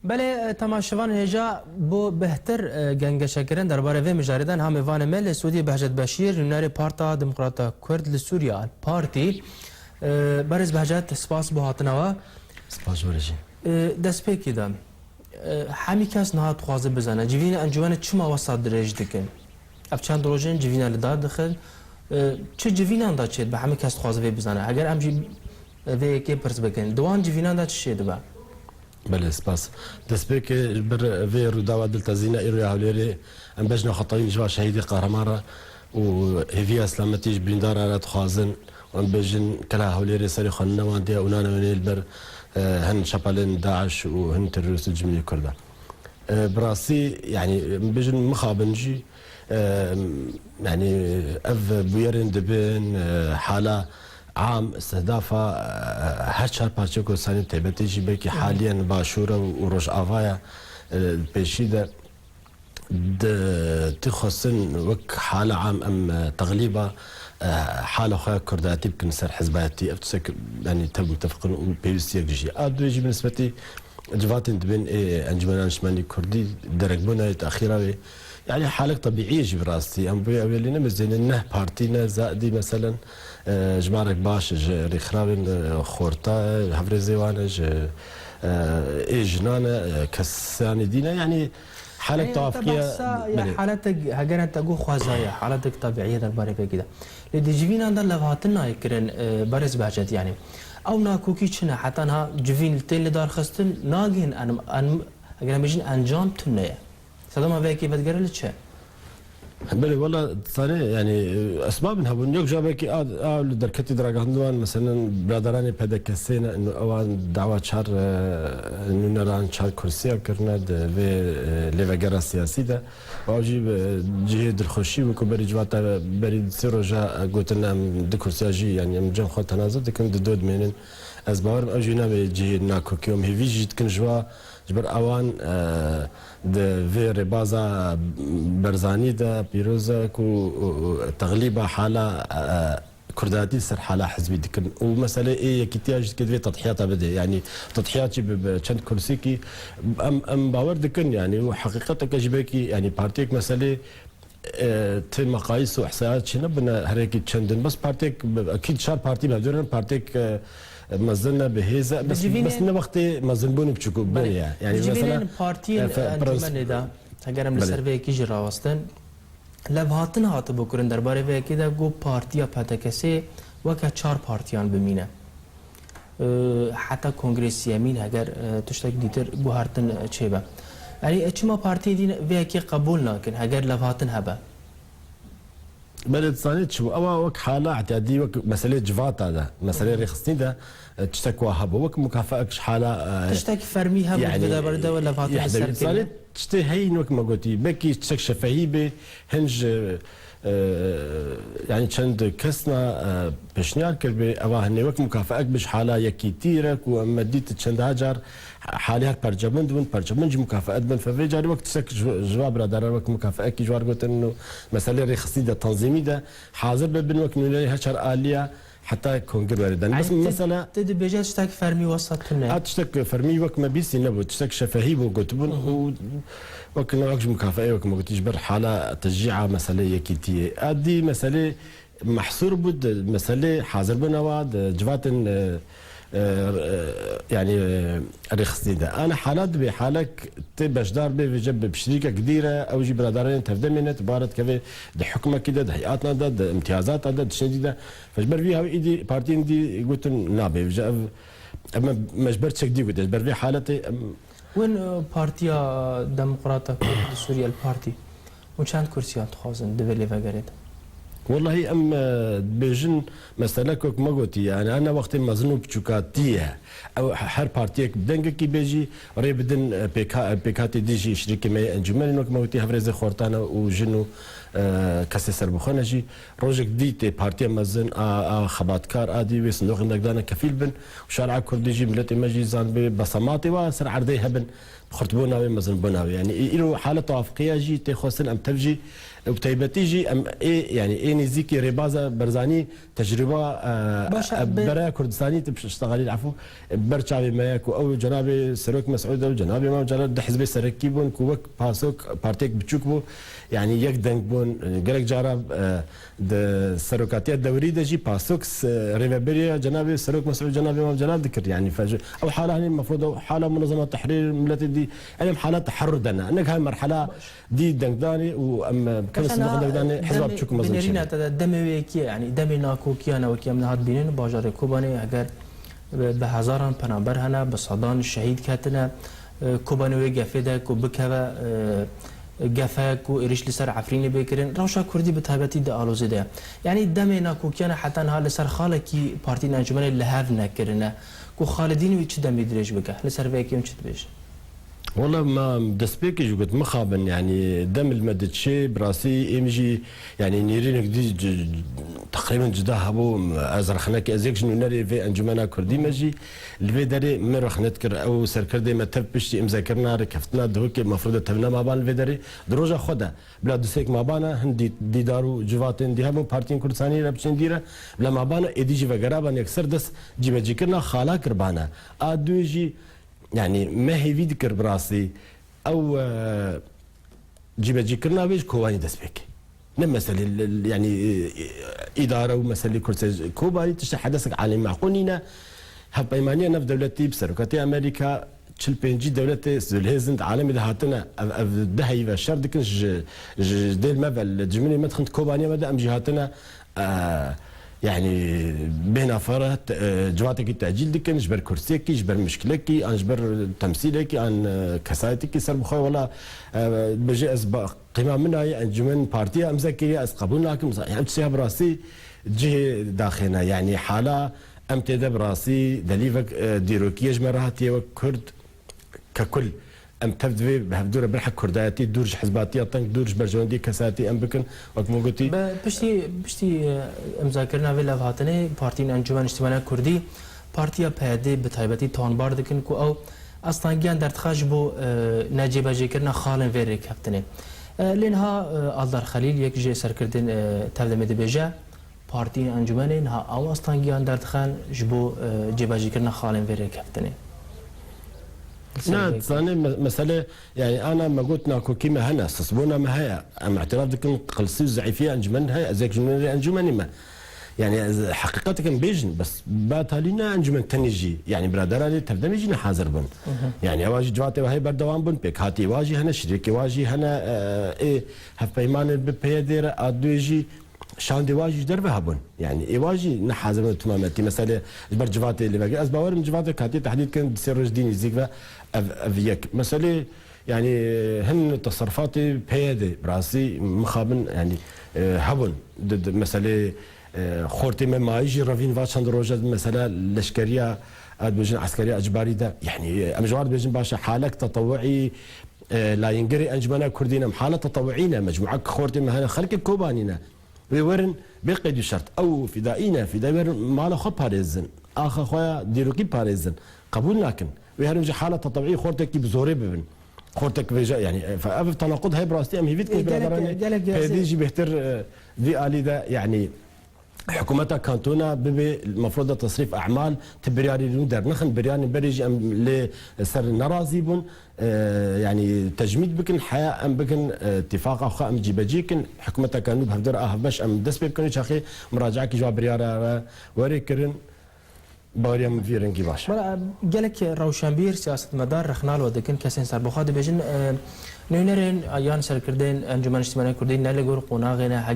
بله تماشاوان هجا بو بهتر گنگشکرین درباره و مجاردن هم وان مل سعودی بهجت بشیر نوناری پارتا دموکراتا کرد لسوریا پارتی برز بهجت سپاس بو هاتنوا سپاس ورجی دست پیکی دم همی کس نهات خوازه بزنه جوین انجمن چما وسط درج دکن اف چند روزن جوین لدار دخل چه جوین اندا چید به همی کس خوازه بزنه اگر ام جی و کی پرس بکن دوان جوین اندا چه دبا بله سپاس دست پیک بر وی رو داوا دلتا زینا ایروی هاولیری ام بجنا خطاین جوا شهیدی قهرمانه و هیوی اسلامتیش بریندار را تخوازن وان بجن كلا هوليري سري خلنا وانتي ونانا من البر هن شبالين داعش وهن تروس الجمهورية كردها براسي يعني بجن مخابنجي يعني اف بويرين دبن حالة عام استهدافها هشار بارتشوكو ساني تيبتيجي بكي حاليا باشورة وروش افايا بيشيدا تخصن وك حالة عام ام تغليبة حاله خويا كرداتي بكن سر حزباتي افتسك يعني تم متفقين بيوسي يجي ادو يجي بالنسبه لي جواتن بين انجمن شمالي كردي درجبونا تاخيرا يعني حالك طبيعيه يجي براسي ام بيولينا مزين انه بارتينا زادي مثلا جمارك باش ريخراوين خورتا هفريزيوانج ايجنانا كساني دينا يعني حالك توافقية يعني حالتك هجرة تجو خوازايا حالتك طبيعية درباري في كده لدي جوين عندنا لفاتنا يكرن برز بهجت يعني أو ناكوكي شنا حتى أنها جوين التين لدار خستن ناجين أن أجر مجين أنجام تنية صدق ما كيف بتقرر لتش بله والله ثاني يعني اسباب انها بنيوك جابك دركتي دراغاندوان مثلا برادراني بدا كسينا انه اوان دعوه شهر انه نران شهر كرسي كرنا في ليفاغرا سياسي ده واجي جهد الخشي وكبر جواتا بريد سيروجا قلتنا دي كرسي جي يعني مجم خو تنازل دكن دود منن اسباب اجينا بجي ناكو كيوم هي فيجي تكن جوا جبر اوان ده في ربازا برزاني ده بيروزا كو تغليبه حاله كرداتي سر حاله حزبي دكن ومساله ايه كيتياج كده تضحيات بدا يعني تضحيات بشند كرسيكي ام باور دكن يعني وحقيقه كجبكي يعني بارتيك مساله تي مقاييس واحصائيات شنو بنا هريك تشندن بس بارتيك اكيد شار بارتي بدون بارتيك مازلنا بهذا بس وقت مازلبون بتشكو بنيا يعني مثلا بارتي انجمن ده اگر هم سروی کی جرا واستن لبهاتن هات بکرن درباره و کده گو پارتیا پتکسه وک چهار پارتیان بمینه حتی کنگرس یمین اگر تشتک دیتر گو هرتن چه يعني اچما بارتي دي ويكي قبولنا كن هاجر لفاتن هبا بلد صانيت شو او وك حاله اعتيادي وك مساله جفاتا ده مساله رخصتي ده تشتكوا هبا وك مكافئك حاله تشتكي فرمي هبا يعني بدا بردا ولا فاتن السر صانيت تشتي هين وك ما قلتي بكي تشك شفهيبه هنج يعني چند كسنا بشنيار كربي اواه نيوك مكافئك بش حاله يكي تيرك ومديت چند هاجر حاليا برجمند بن برجمند مكافئات بن ففي جاري وقت سك جواب رادار وقت مكافئك كي جوار قلت انه مساله رخصي ده تنظيمي ده حاضر بن وقت نولي هشر اليه حتى كونغر وردن بس مثلا تدي بيجا تشتك فرمي وسطنا تشتك فرمي وقت ما بيسي نبو تشتك شفهي وقلت بن وقت نوقش مكافئه وقت ما قلت جبر حاله تشجيع مساله يكيتي ادي مساله محصور بود مساله حاضر بن واد جواتن يعني رخصتي ده انا حالات بحالك تبش دار بجب بشريكه كبيره او جي برادرين تفدمنت بارت كفي ده حكمه كده ده هيئاتنا ده امتيازات ده شديده فجبر فيها ايدي بارتين دي قلت نابي اما مجبرت شك قلت جبر في حالتي وين بارتيا ديمقراطيه سوريا البارتي وشان كرسيات خازن دبلي فقرت والله ام بيجن مسألة ما قلتي يعني انا وقت مظنون بشوكاتيه او هر بارتيك بدنك بيجي ري بدن بيكاتي ديجي شركه ما انجمن انك موتي هفرز خورتانا وجنو كاسي سربخونجي روجك ديتي بارتي مزن خباتكار ادي وصندوق النقدان كفيل بن وشارع كرديجي ملتي مجي زان ببصماتي واسر عردي هبن خرط بوناوي مزن بوناوي يعني إله حالة توافقية جي تخوسن أم تفجي وبتيبتي جي أم إيه يعني إيه نزيكي ريبازا برزاني تجربة برا كردستاني تشتغلي العفو برشاوي ماياكو أو جنابي سروك مسعود أو جنابي ما جلال ده حزب سركي بون كوك باسوك بارتيك بتشوك بو يعني يك دنك بون قالك جارب ده سروكاتية الدوري ده جي باسوكس ريفابيريا جنابي سروك مسعود جنابي ما جلال ذكر يعني أو حالة هني المفروض حالة منظمة تحرير ملتي دي يعني حالات تحرر دنا انك هاي المرحله دي دنقداني وام كم اسمه دنقداني حزب بتشوك مزن بنرينا دمويكي يعني دمي ناكوكي انا وكي من هاد بينين باجار كوباني اگر بهزاران پنابر هنا بصدان الشهيد كاتنا كوباني وقفده كوبكوا قفاك وإريش لسر عفريني بكرين روشا كردي بتهبتي دا آلوزي دا يعني دمي ناكوكيانا حتى نها لسر خالكي بارتي انجمن اللي هافنا كرنا كو خالدين ويتش دمي دريج بكا لسر بيكي ونش تبيش والله ما دسبيكي جو قلت مخابن يعني دم المدد شيء براسي امجي يعني نيرينك دي تقريبا جدا هبو ازرخناك ازيك شنو ناري في انجمنا كردي مجي الفي داري مرخ نذكر او سركردي ما تبش مذاكرنا ركفتنا دوك المفروض تبنا ما بان الفي داري دروجه خدا بلا دوسيك ما بانا هندي دي دارو جواتين دي هبو بارتين كردستاني ربشن ديره بلا ما بانا ادي جي وغرابا يكسر دس جي بجي كرنا خالا كربانا ادوجي يعني ما هي في ذكر براسي او جيبه كرنا بيج كواني دسبك مسألة يعني اداره ومسألة كرسي كوباني تحدثك عن معقولين هب ايمانيه نف دولتي بسركاتي امريكا تشل بينجي دولتي زلهزند عالمي دهاتنا دهي والشر دكنج ديل ما الجمله ما تخنت كوباني مدى ام جهاتنا يعني بهنا فرات جواتك التأجيل دكن جبر كرسيكي جبر مشكلكي عن جبر تمثيلكي عن كسايتكي سر بخوي ولا بجي أسبق قيمة منها أنجمن بارتيا أمزكية أسقبونا لكن يعني تسيها براسي جه داخلنا يعني حالة أمتدى براسي دليفك ديروكي جمراتي وكرد ككل ام تبدي بهدوره بالحق كرداتي دورج حزباتي طنك دورج برجوندي كساتي ام بكن وقت مو قلتي بشتي مذاكرنا في لافاتني بارتين انجمن اجتماعي كردي بارتيا بهدي بتايبتي تون باردكن كو او اصلا جان درت خاجبو ناجي باجي كرنا خالن فيري كابتني لانها الدار خليل يك جي سركردين تبدا مدبجا بارتين انجمن انها او اصلا جان درت خان جبو جيباجي كرنا خالن فيري كابتني نعم ثاني مسألة يعني أنا ما قلت ناكو كيما هنا صصبونا ما هي أم اعتراف دكن قلصي زعيفية أنجمن هاي أزيك جمنة أنجمن ما يعني حقيقتك بيجن بس باتالينا أنجمن تنجي يعني برادراني تبدأ يجينا حاضر بن يعني أواجي جواتي وهي بردوام بن بيك هاتي واجي هنا شريكي واجي هنا إيه هف بيمان ببيدير أدويجي شان دي واجي دربها بن يعني إيه واجي نحازر تمامتي مسألة برجواتي اللي باقي أسبوعين من جواتي كاتي تحديد كان بسير رجديني زيك أفيك مسألة يعني هن تصرفاتي بيدي براسي مخابن يعني هبن ضد مسألة خورتي ما يجي رافين فاتشان دروجة مسألة لشكرية بيجن عسكرية أجباري ده يعني أمجوار بيجن باشا حالك تطوعي لا ينقري أنجمنا كردينا حالة تطوعينا مجموعة خورتي ما هنا خلق كوبانينا ويورن بقيد شرط أو فدائينا فدائينا مالا خو باريزن آخر خويا ديروكي باريزن قبول لكن ويهرم حالة تطوعية خورتك بزوري ببن خورتك بيجا يعني فأف تناقض هاي براستي أم هيفيت كيف بيجي بيهتر في آلي ده يعني حكومتها كانتونا ببي المفروض تصريف أعمال تبرياني نودر نخن برياني بريج أم لسر نرازي بن يعني تجميد بكن حياة أم بكن اتفاق أخا أم جيبجيكن حكومتها كانوا بهدر باش أم دس بكن شاخي مراجعة كي جواب بريارة وريكرن باريم فيرنجي باش قالك روشنبير سياسة مدار رخنال ودكن كاسين سر بخاد بيجن نينرين ايان سركردين انجمن اجتماعي كردين نلقور قناغنا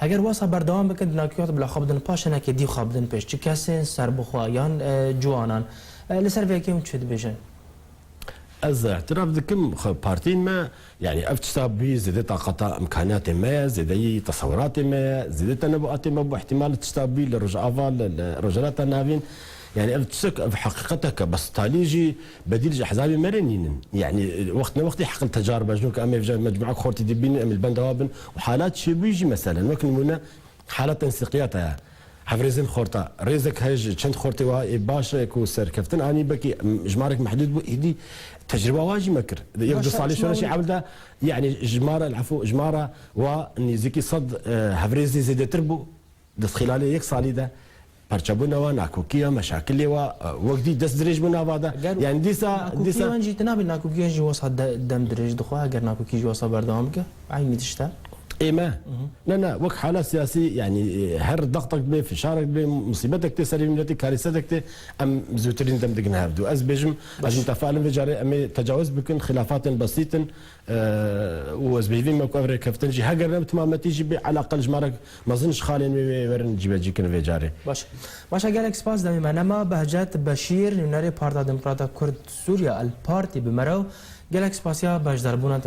هگر واسه بردوام بکند ناکیات بلا خابدن پاشنه که دی خابدن پیش چه کسی سر بخوایان جوانان لسر ویکیم چه بیشن از اعتراف دکم پارتین ما يعني افتشاب بي زيادة طاقة امكانيات ما زيادة تصورات ما زيادة تنبؤات ما باحتمال تشتاب بي للرجالات النافين يعني افتشك في حقيقتك بس تاليجي بديل احزابي مرنين يعني وقت حق التجارب جنوك ام مجموعه خورتي دبين ام البندوابن وحالات شي بيجي مثلا وكن منا حالات تنسيقياتها هفريزن خورتا ريزك هج چند خورتي وا باش كو سر كفتن اني بكي جمارك محدود بو هدي تجربه واجي مكر يقدر صالح شو شي عمل ده يعني جماره العفو جماره ونيزيكي صد هفريزي زيد تربو دس خلال يك صالي ده برچبونا و ناكوكيا مشاكل و وقتي دس دريج بنا بعدا يعني ديسا وانجي تنابي ناكوكي جي وصا دم دريج دخوا اگر ناكوكي جي وصا بردام كه عيني تشتا ايما لا وك حاله سياسي يعني هر ضغطك به فشارك به مصيبتك تسري ملتي كارثتك ام زوترين دم دقنا هبدو از بجم از متفاعل بجاري ام تجاوز بكن خلافات بسيط وز بيفين ما كفر كفتنجي هاجر تمام تيجي على الاقل جمارك ما ظنش خالين ورن جيبجي كن في باش جالك سباس دمي منما بهجت بشير نوري بارتا ديمقراطا كرد سوريا البارتي بمرو جالك سباسيا باش دربونا